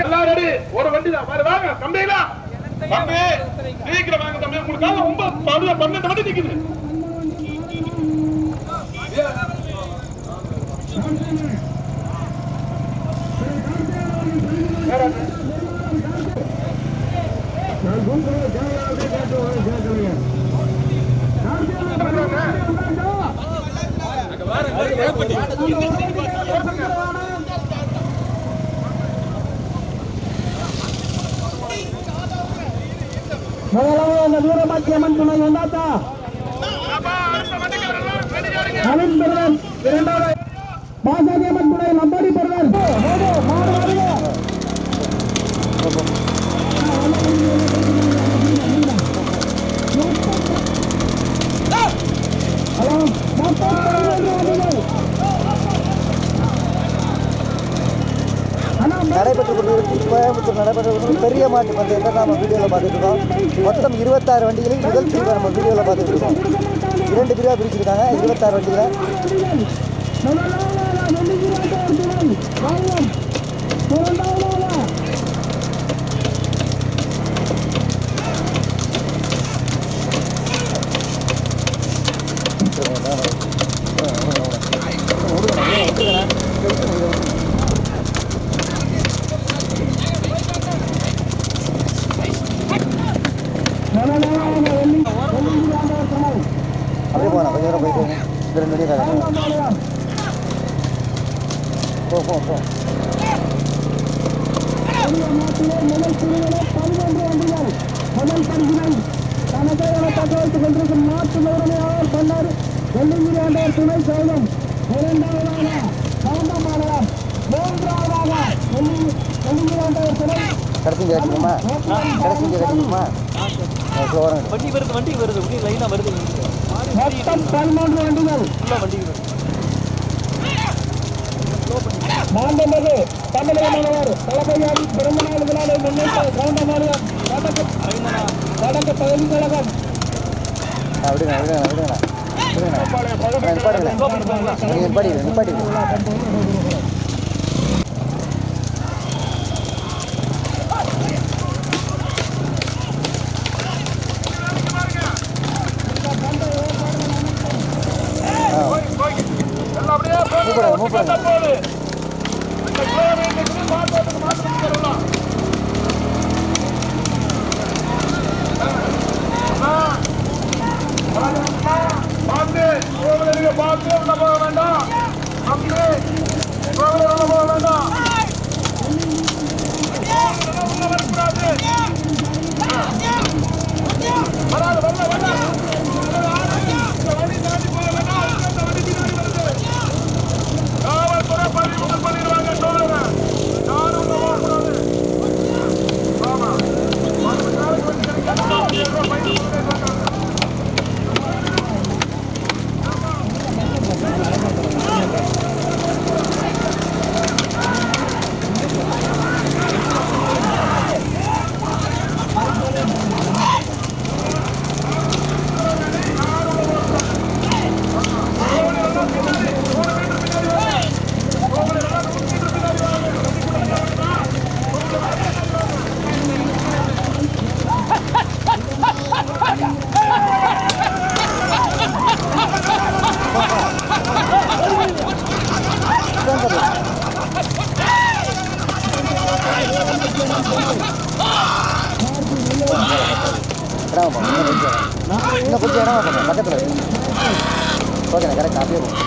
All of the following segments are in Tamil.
எல்லாரும் ஒரு வண்டி தான் வாங்க தம்பிங்களா தம்பி சீக்கிரம் வாங்க தம்பி உங்களுக்காக ரொம்ப 12 வண்டி நிக்குது முதலாவது அந்த வீரபாக்கியம்மன் துணை வந்தாத்தா நவீன் பெருவன் இரண்டாவது பாசாதியம்மன் துணை நம்பாடி பெருவன் கோயம்புத்தூர் நடைபெற்ற பெரிய மாட்டு பந்தயத்தை நம்ம வீடியோவில் பார்த்துட்டு இருக்கோம். மொத்தம் 26 வண்டிகளில் முதல் பிரிவை நம்ம வீடியோவில் பார்த்துட்டு இருக்கோம். 2 பிரிவாக பிரிச்சிருக்காங்க. 26 வண்டிகளை அப்படியே போகலாம். கொஞ்சம் நேரம் போயிட்டு 2 மணி நேரம் போ துணை சேலம் இரண்டாவதாக சவுண்டமாடலாம் மூன்றாவதாக கடைசி கேட்டுக்குமா வண்டி வருது லைனா வருது மொத்தம் 13 வண்டிகள் மாண்புமிகு தமிழக முதல்வர் தளபதியாரின் பிறந்த நாள் விழாவை முன்னிட்டு கவுண்டமாநிலம் வடக்கு பகுதி கழகம் நிப்பாடி இன்னும் கொஞ்சம் இடம் பக்கத்தில் ஓகேண்ணா கரெக்ட் அப்படியே போகும்.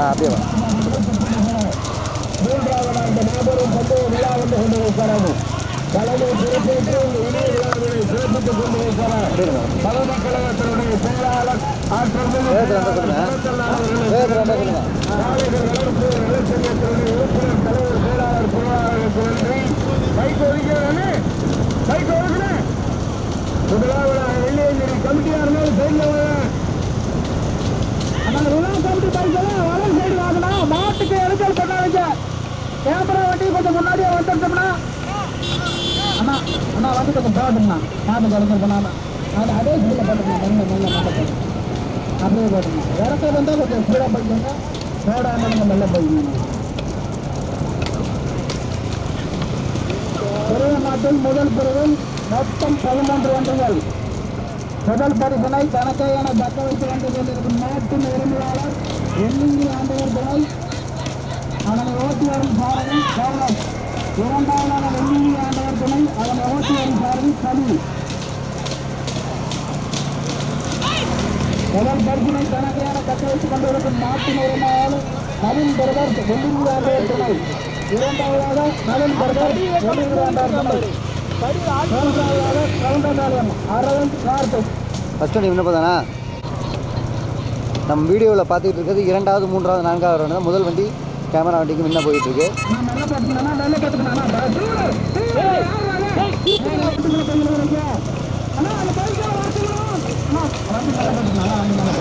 அப்படியே வா. மூன்றாவது அந்த மாபெரும் பந்தய விழா வந்து கொண்டு உட்காரணும். தலைமை பொறுப்பேற்று இணைய விழாவினை சிறப்பித்துக் கொண்டு இருக்கிறார் தலைமை கழகத்தினுடைய செயலாளர் ஆற்றல் நலச்சங்கத்தினுடைய உறுப்பினர் தலைவர் செயலாளர் பொருளாளருக்கு நன்றி. பைக் ஒதுக்கிறேன் பைக் ஒதுக்கிறேன் முதலாவது வெள்ளியங்கிரி கமிட்டியார்கள் சேர்ந்தவங்க அந்த விழா கமிட்டி பைக்கெல்லாம் வளர் சைடு வாங்கணும். மாட்டுக்கு எரிச்சல் பண்ணாதீங்க. கேமரா வண்டி கொஞ்சம் முன்னாடியே வந்துட்டோம்னா அண்ணா அண்ணா வந்து கொஞ்சம் போட்டுங்கண்ணா. மாட்டுக்கு எரிச்சல் பண்ணாம அது அதே ஸ்பீடில் போட்டுக்கணும். மெல்ல மாட்டேன் அப்படியே போட்டுக்கணும். இறக்க வந்தால் கொஞ்சம் ஸ்பீடாக போய்க்கோங்க. போடாமல் நீங்கள் மெல்ல போய்க்கணும். பெரிய மாட்டில் முதல் பிரிவில் மொத்தம் 13 வண்டிகள். முதல் பரிசனை தனக்கேயான தக்க வைத்து வந்து கொண்டிருக்கும் நாட்டின் உரிமையாளர் வெள்ளிங்கிரி ஆண்டவர் துணை அதனை ஓட்டி வரும் சாரதி கவுனஸ். இரண்டாவதான வெள்ளிங்கிரி ஆண்டவர் துணை அதனை ஓட்டி வரும் சாரதி கலி. முதல் பரிசனை தனக்கேயான தக்க வைத்துக் கொண்டிருக்கும் நாட்டின் உரிமையாளர் நவீன் பிரதர் வெள்ளிங்கிரி ஆண்டவர் துணை. இரண்டாவதாக நவீன் பிரதர் வெள்ளிங்கிரி ஆண்டவர் துணை. மூன்றாவதாக கவுண்டபாளையம் அரவிந்த் கார்த்திக். ஃபஸ்ட் வண்டி என்ன போதானா நம்ம வீடியோவில் பார்த்துக்கிட்டு இருக்கிறது 2வது 3வது 4வது ரவுண்டு தான். முதல் வண்டி கேமரா வண்டிக்கு முன்ன போயிட்டுருக்கு.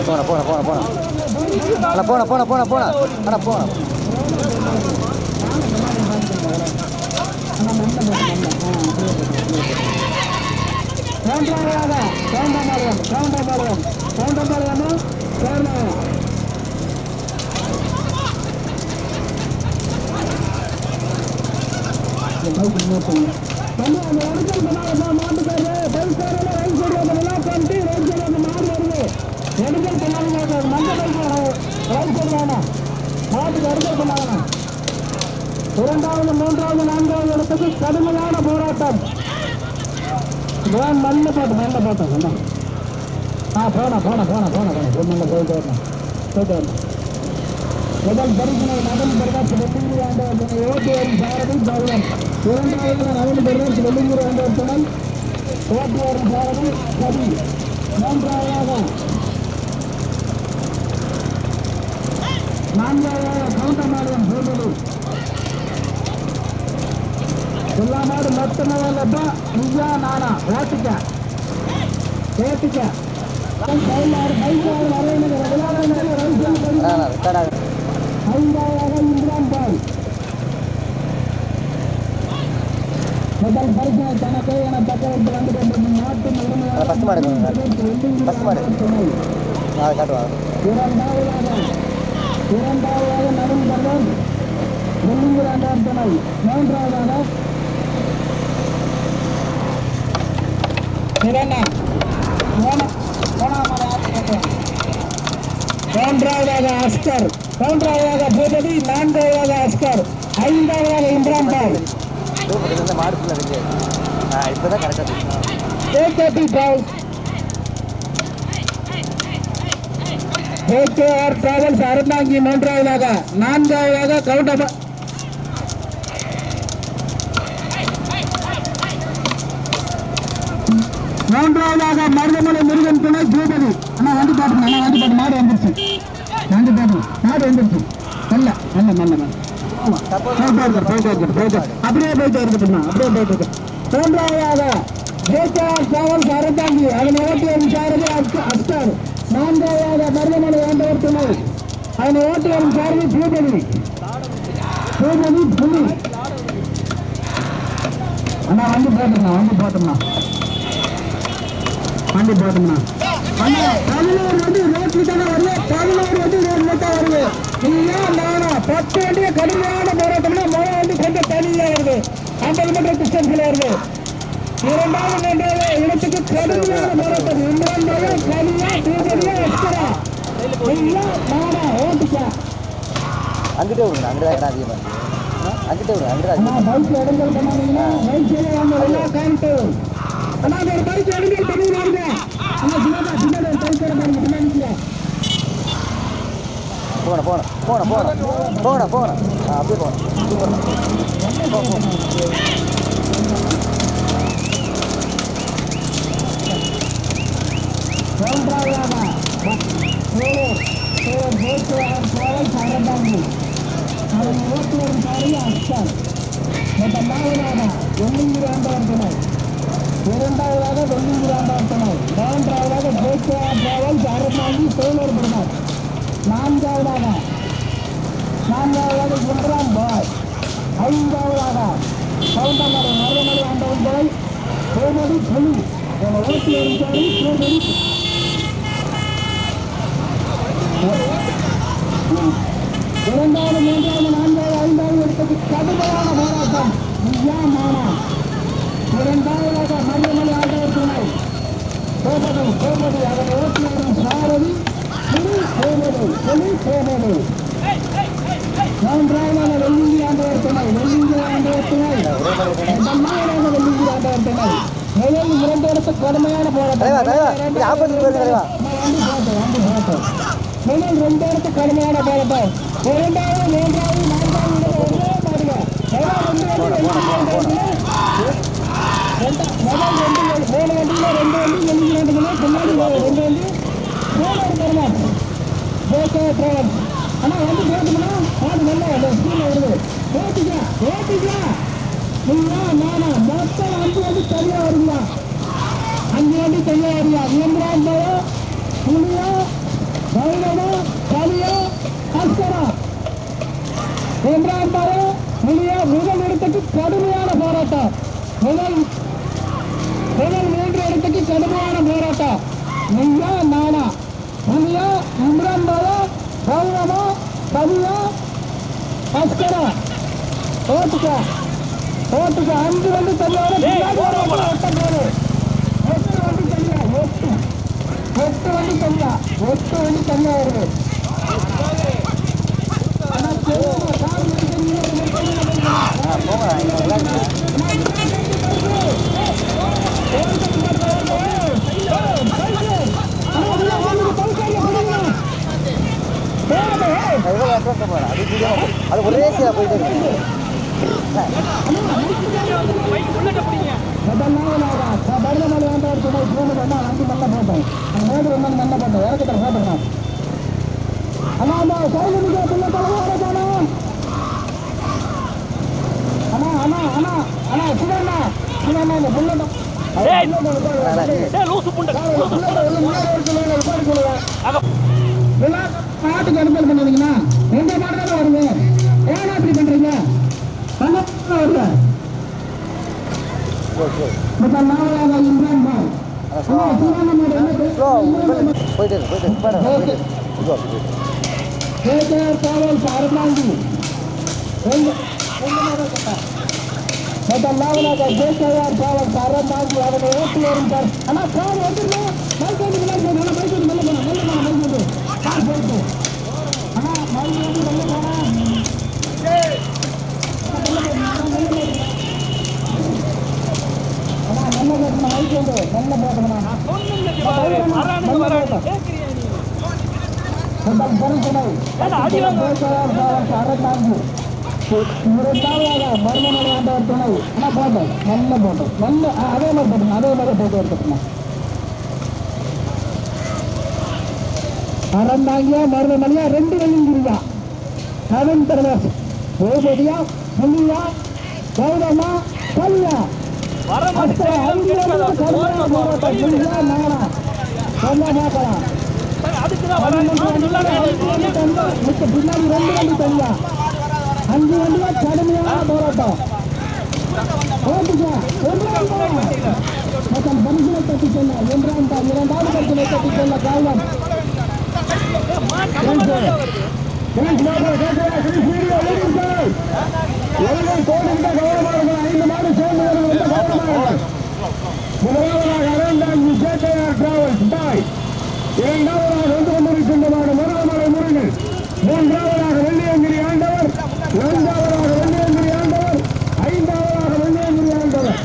போன போன போன போன அண்ணா போன போன போன போன அண்ணா போன மூன்றாவதாக கவுண்டபாளையம் கவுண்டபாளையம் கவுண்டபாளையமா சேர்ந்தாங்க. இரண்டாவது 3வது 4வது இடத்துக்கு கடுமையான போராட்டம். மண்ண போட்டோம் போன போயிட்டு வரணும். முதல் பரிசனை நவீன் பிரகாஷ் வெள்ளிங்கிரி ஆண்டவர் துணை ஓட்டி வரும் சாரதி பகவன். இரண்டாவது நவீன் பிரகாஷ் வெள்ளிங்கிரி ஆண்டவர் துணை ஓட்டி வரும் சாரதி கவி. மூன்றாவதாக 4வது கவுண்டபாளையம் சூழ்நிலை. எல்லா மாடு மொத்தமாகப்பா நீயா நானா ஓட்டிக்க ஏற்றிக்க. ஐந்தாவது இம்ரான் பாய் முதல் பரிசனை தனக்கே என தக்க வைத்து வந்து கொண்டிருக்கும் நாட்டின் உரிமையாளர். இரண்டாவதாக நவீன் பிரதர் வெள்ளிங்கிரி ஆண்டவர் துணை. மூன்றாவதாக மூன்றாவதாக அஸ்கர். மூன்றாவதாக பூபதி. 4வது அஸ்கர். 5வது இம்ரான் பாய். இப்போதான் கரெக்டாக KKR டிராவல்ஸ் அறந்தாங்கி. 3வது 4வது கவுண்டபா. மூன்றாவதாக மருதமலை முருகன் துணை பூபதி. அண்ணா வண்டி பாட்டுங்க. அண்ணா வண்டி பாட்டு மாடு வந்துருச்சு. வண்டி பாட்டு மாடு வந்துருச்சு. நல்ல நல்ல நல்ல அப்படியே போயிட்டு இருக்குதுண்ணா. அப்படியே போயிட்டு இருக்கு. மூன்றாவதாக KKR டிராவல்ஸ் அறந்தாங்கி அதனை ஓட்டி வரும் சாரதி அஸ்கர். 4வது மருதமலை ஆண்டவர் துணை அதனை ஓட்டி வரும் சாரதி பூபதி. புலி. அண்ணா வண்டி போட்டுங்கண்ணா. வண்டி போட்டுங்கண்ணா. 11 வந்து ரோட்ல தானே வருது. 11 வந்து ரோட்ல தான் வருது. நீங்க நானா 10 வண்டியை கடுமையான போராட்டம்னா மழை வந்து கொஞ்சம் தனியாக வருது. 50 மீட்டர் டிஸ்டன்ஸ்ல வருது. இரண்டாவது 3வது இடத்துக்கு கடுமையான போராட்டம். இம்ரான் பாய் தனியா பூஜையா எக்ஸ்ட்ரா நீங்க நானா ஓட்டுச்சா அங்கிட்டே விடுங்க. அங்கிட்ட அதிகமாக அங்கிட்டே விடுங்க. அங்கிட்ட பைக் இடங்கள் பண்ணாங்கன்னா பைக் எல்லா காமிட்டு அண்ணா ஒரு பைக் இடங்கள் பண்ணிடுவாங்க. அண்ணா சின்னதா பைக் இடங்கள் பண்ணிடுங்க. போன அப்படியே போன மூன்றாவதாக சரந்தாங்கி அவன் ஓட்டுவரும் சாரி அஸ்தான் முதலாவதாக வெள்ளிங்கிரி ஆண்டவர் துணை இரண்டாவதாக வெள்ளிங்கிரி ஆண்டவர் துணை மூன்றாவதாக ஜேகேஆர் டிராவல்ஸ் சரந்தாங்கி சோழர் பிரதர் நான்காவதாக இம்ரான் பாய் ஐந்தாவதாக சவுண்டமலை மருதமலை ஆண்டவன் பாய் கோமடி புலி என ஓட்டி வருகிறாரு கோமடி இரண்டாவது மூன்றாவது நான்காவது ஐந்தாவது இடத்துக்கு கடுமையான போராட்டம் ஐயா மானா இரண்டாவதாக மருதமலை ஆண்டவர் துணை கோமடி அதனை ஓட்டி வரும் சாரதி புலி கோமடி மூன்றாவதாக வெள்ளிங்கிரி ஆண்டவர் துணை வெள்ளிங்கிரி ஆண்டவர் துணை முதல் இரண்டு இடத்து கடுமையான போராட்டம் முதல் ரெண்டு இடத்து கடுமையான போராட்டம் இரண்டாவது மூன்றாவது நான்காவது ஆனா வந்து கேட்கணும்னா அது நல்லா ஸ்கூல்ல வருது ஓட்டிக்கலாம் நானா மொத்தம் 5 வண்டி தனியா வருங்களா 5 வண்டி தனியா வருங்க இயந்திரம் புலியா பைரவா கலியா அஸ்கரா இயந்திரம் புலியா முதல் இடத்துக்கு கடுமையான போராட்டம் முதல் 3 இடத்துக்கு கடுமையான போராட்டம் நீயா நானா புலியா இம்ரான் பைரவா கலியா அஸ்கரா ஓட்டுக்க 5 வண்டி தனியாக 8 வண்டி தனியாக வருது அது ஒரே சீரா போயிட்டு இருக்கு மருதமலை ஆண்டவர் துணை போன வண்டி நல்ல போட்டோம் அந்த மேடு நல்ல போட்டோம் இறக்கத்தில் போட்டுக்கலாம் அண்ணா அந்த சைலனுக்கு பிள்ளை தலைவர போனோம் அண்ணா சிவண்ணா இந்த புள்ளட்டும் மாட்டுக்கு அனுப்பல் பண்ணுவீங்கன்னா எங்க மாடு தான் வருது ஏன்னா அப்படி பண்றீங்க வருது இம்ரான் அறந்தாங்கி முதலாவதாக ஜேகேஆர் டிராவல்ஸ் அறந்தாங்கி அதனை ஓட்டி வரும் சார் ஆனா கார் வந்துருங்க பைக் வந்து நல்ல பைக் வந்து நல்ல போனா கார் போயிட்டு ஆனா மருந்து வந்து நல்ல போனா மருமமலை ஆண்டவர் துணை போட்டோம் நல்ல போட்டோம் நல்ல அதே மாதிரி போட்டோம் அதே மாதிரி போட்டு எடுத்துக்கணும் அறந்தாங்கியா மருமமலையா 2 வெள்ளிங்கிரியா 7 பிரதேசம் கோபதியா புலியா கௌரமா கல்யா பின்னாடி 2 வண்டி தனியா 5 வண்டியா கடுமையான போராட்டம் பரிசுகளை தட்டி செல்ல இம்ரான் தான் 2வது பரிசுகளை தட்டி செல்ல காலம் முதலாவதாக அறந்தாங்கி ஜேகேஆர் டிராவல்ஸ் பாய் இரண்டாவதாக வந்து கொண்டிருக்கின்றமான மருதமலை முருகன் மூன்றாவதாக வெள்ளியங்கிரி ஆண்டவர் நான்காவதாக வெள்ளியங்கிரி ஆண்டவர் ஐந்தாவதாக வெள்ளியங்கிரி ஆண்டவர்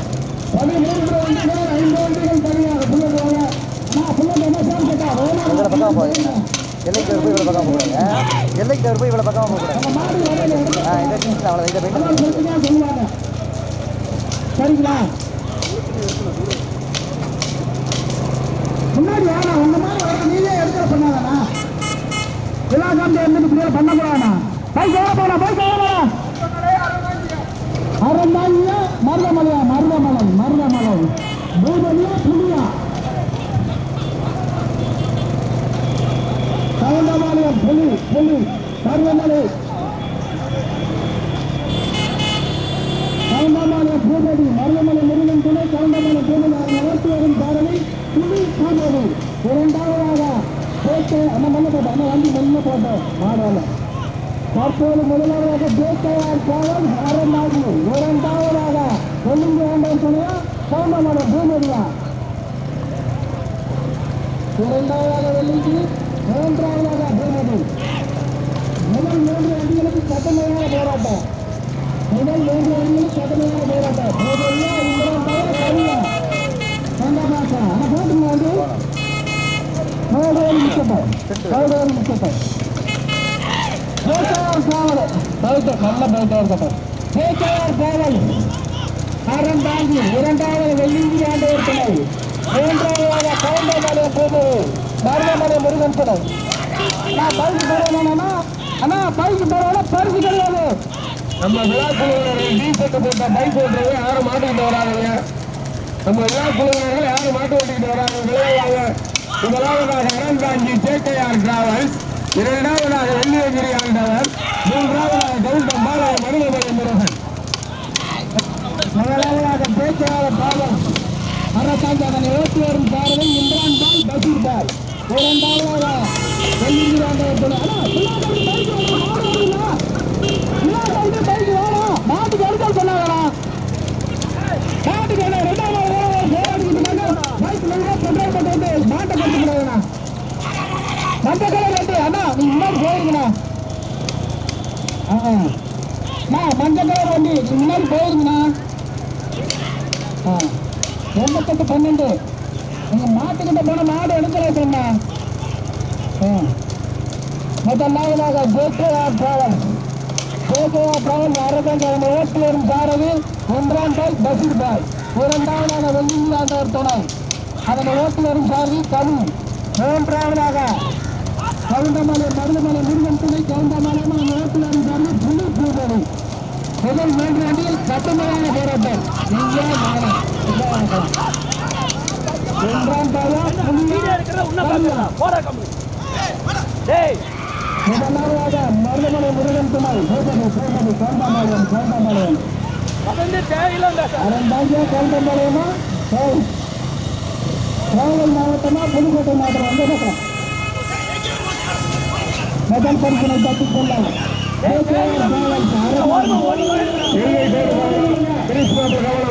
13 வண்டிகள் 5 வண்டிகள் தனியாக புள்ளதாக எல்லைக்கு போய் இவ்வளோ பக்கம் போகிறாங்க எல்லைக்கு போய் இவ்வளோ பக்கம் போகிறாங்க அவ்வளோ இதை சரிங்களா முன்னாடி வாங்க உங்க மாதிரி வண்டிகள் பண்ணக்கூடாதுண்ணா. பைக் எவ்வளோ போனா பைக் எவ்வளோ அறந்தாங்கியா மருதமலையா மருதமலை பூதமியா புலியா கவுண்டமாலயம் புலி மருதமலை கவுண்டமாலயம் பூபதி மருதமலை முருகன் துணை கவுண்டமாலயம் பூபதி ஓட்டு வரும் காரணி புலி பூபதி. இரண்டாவதாக பேட்டை அந்த மண்ணை போட்டோம் அந்த வண்டி மண்ணை போட்டோம் மாடல. தற்போது முதலாவதாக பேட்டையார் காவல் அறந்தாங்கி. இரண்டாவதாக கொல்லுங்க வேண்டாம் துணையா கவுண்டமாலயம் பூபதியா. இரண்டாவதாக வெள்ளிக்கு மூன்றாவதாக பூபதி. முதல் 3 அடிகளுக்கு கடுமையான போராட்டம். பூபதியா இந்திரன் கவியா கண்டமாக்கா ஆனால் போட்டுங்க வந்து கவுடோடு முக்கியப்பம் பேட்டையார் காவல் பைட்டை நல்ல பைட்டாக இருக்கட்டும். பேட்டையார் காவல் அறந்தாங்கி. இரண்டாவது வெள்ளிங்கி ஆண்டவர் துணை. மூன்றாவதாக கவுண்டமாலயம் பூபதி மருதமலை முருகன் துணை. நான் பைக்கு போடுவேன்னா அண்ணா பைக்கு போடுவேன்னா பரிசு கிடையாது. நம்ம விழா குழுவினர்கள் டீசெட்டு போட்ட பைக் ஓட்டுறது யாரும் மாட்டிக்கிட்டு வராதுங்க. நம்ம விழா குழுவினர்கள் யாரும் மாட்டு ஓட்டிக்கிட்டு வராங்க விளையாடுவாங்க. முதலாவதாக அறந்தாங்கி கேக்கையார் டிராவல்ஸ். இரண்டாவதாக வெள்ளியகிரி ஆண்டவர். மூன்றாவதாக கவுண்டம் பாளைய மருதமலை முருகன். முதலாவதாக பேச்சாளர் பாலம் அரசாங்க அதனை ஓட்டி வரும் சாரதி இம்ரான் பால் பசீர் பால். இரண்டாவதாக வெள்ளியகிரி ஆண்டவர் துணை. மாட்டுக்கு அடிக்கல் பண்ணாங்களா மாட்டுக்கு மாட்டை கட்டுக்கூடாதுண்ணா. மஞ்சள் கலர் வந்து அண்ணா நீ முன்னாடி போயிருங்கண்ணா. மஞ்சள் கலர் வண்டி நீ முன்னாடி போயிருங்கண்ணா. 88-12 நீங்க மாட்டுக்கிட்ட போன மாடு எடுக்கலாச்சுண்ணா. முதலாவதாக ஜேகேஆர் டிராவல் அரசாங்க ஓட்டு வரும் சாரதி ஒன்றாம் பாய் பசீர் பாய். இரண்டாவதாக வெள்ளிங்கி ஆண்டவர் துணை அதனை ஓட்டு வரும் சாரதி கவி. மூன்றாவதாக கவுண்டமலை மருதமலை முருகன் துணை கவுண்டமலையும் அந்த ஓட்டு வரும் சாரதி புலி பூபதி. முதல் 3 அடியில் கடுமையான போராட்டம். இங்கே மானம் ஒன்றாம் பாயா முதலாவதாக மருதமலை முருகன் துணை பூபதி கவுண்டமலையம் அறந்தாங்கியா கவுண்டமலையமா கோவை மாவட்டமா புதுக்கோட்டை மாவட்டம் வந்து பக்கம் முதல் பரிசனை தட்டிக் கொண்டாங்க.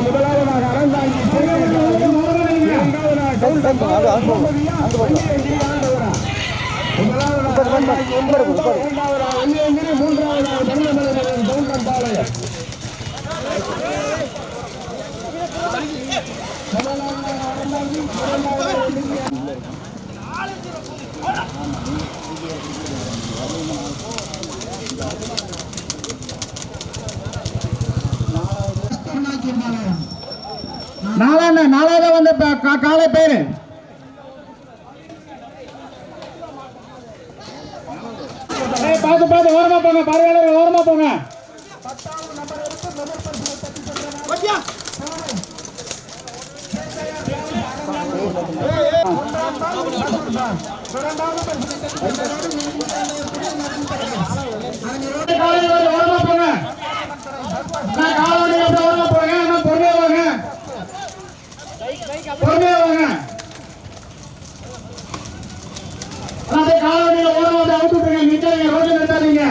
முதலாவதாக அறந்தாங்கி மூன்றாவதாக கவுண்டம் பாளையம். நாலாவது வந்து காலை பேரு பார்த்து ஓரமா போங்க. பார்வையாளர்கள் ஓரமா போங்க. காலவண்டியில ஓரமாக அவுத்துட்டுங்க. நிக்காதீங்க, ரோட்ல நிறுத்தாதீங்க.